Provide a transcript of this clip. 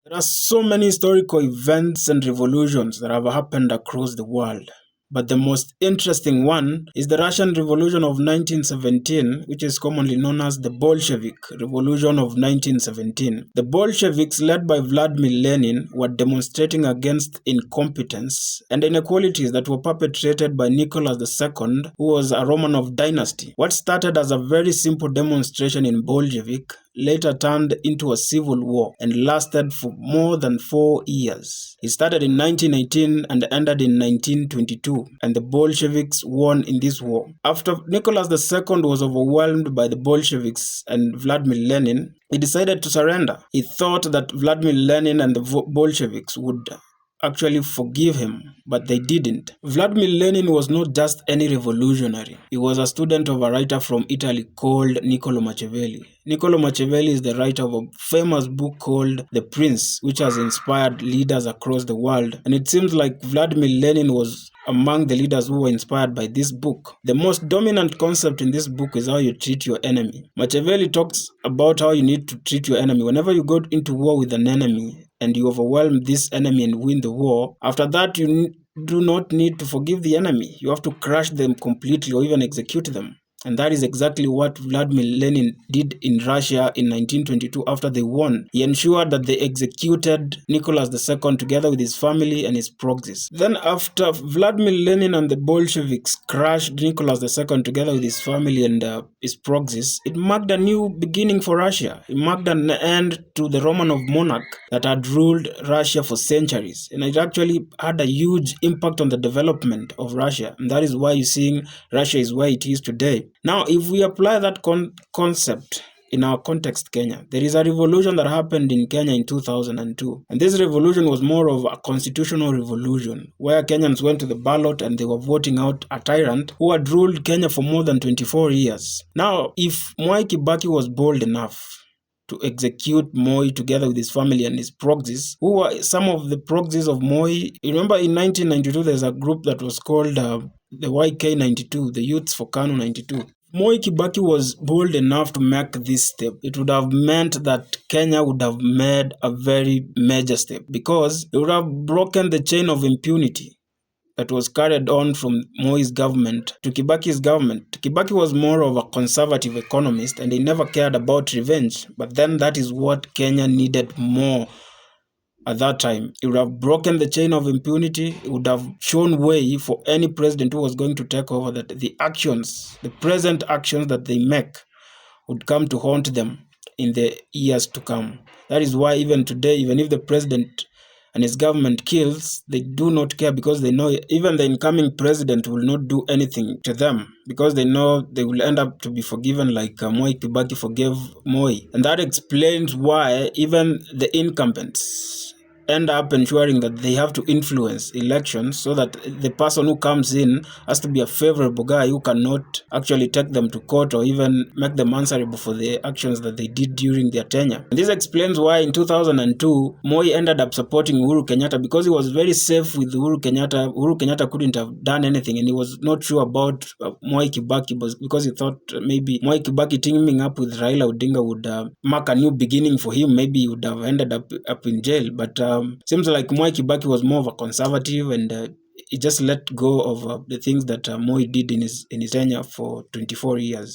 There are so many historical events and revolutions that have happened across the world. But the most interesting one is the Russian Revolution of 1917, which is commonly known as the Bolshevik Revolution of 1917. The Bolsheviks, led by Vladimir Lenin, were demonstrating against incompetence and inequalities that were perpetrated by Nicollo II, who was a Romanov dynasty. What started as a very simple demonstration in Bolshevik later turned into a civil war and lasted for more than 4 years. It started in 1918 and ended in 1922, and the Bolsheviks won in this war. After Nicholas II was overwhelmed by the Bolsheviks and Vladimir Lenin, he decided to surrender. He thought that Vladimir Lenin and the Bolsheviks would actually forgive him, but they didn't. Vladimir Lenin was not just any revolutionary. He was a student of a writer from Italy called Nicollo Machievelli. Nicollo Machievelli is the writer of a famous book called The Prince, which has inspired leaders across the world. And it seems like Vladimir Lenin was among the leaders who were inspired by this book. The most dominant concept in this book is how you treat your enemy. Machiavelli talks about how you need to treat your enemy. Whenever you go into war with an enemy and you overwhelm this enemy and win the war, after that you do not need to forgive the enemy. You have to crush them completely or even execute them. And that is exactly what Vladimir Lenin did in Russia in 1922 after they won. He ensured that they executed Nicholas II together with his family and his proxies. Then after Vladimir Lenin and the Bolsheviks crushed Nicholas II together with his family and his proxies, it marked a new beginning for Russia. It marked an end to the Romanov monarch that had ruled Russia for centuries. And it actually had a huge impact on the development of Russia. And that is why you're seeing Russia is where it is today. Now, if we apply that concept in our context, Kenya, there is a revolution that happened in Kenya in 2002. And this revolution was more of a constitutional revolution, where Kenyans went to the ballot and they were voting out a tyrant who had ruled Kenya for more than 24 years. Now, if MOI Kibaki was bold enough to execute MOI together with his family and his proxies, who were some of the proxies of MOI. Remember in 1992, there's a group that was called the YK92, the Youths for KANU 92. MOI Kibaki was bold enough to make this step. It would have meant that Kenya would have made a very major step because it would have broken the chain of impunity that was carried on from Moi's government to Kibaki's government. Kibaki was more of a conservative economist and he never cared about revenge. But then that is what Kenya needed more at that time. It would have broken the chain of impunity. It would have shown way for any president who was going to take over that the actions, the present actions that they make would come to haunt them in the years to come. That is why even today, even if the president and his government kills, they do not care because they know even the incoming president will not do anything to them because they know they will end up to be forgiven like MOI Kibaki forgave MOI. And that explains why even the incumbents end up ensuring that they have to influence elections so that the person who comes in has to be a favorable guy who cannot actually take them to court or even make them answerable for the actions that they did during their tenure. And this explains why in 2002, Moi ended up supporting Uhuru Kenyatta because he was very safe with Uhuru Kenyatta. Uhuru Kenyatta couldn't have done anything and he was not sure about MOI Kibaki because he thought maybe MOI Kibaki teaming up with Raila Odinga would mark a new beginning for him. Maybe he would have ended up in jail. But seems like MOI Kibaki was more of a conservative and he just let go of the things that Moi did in his tenure for 24 years.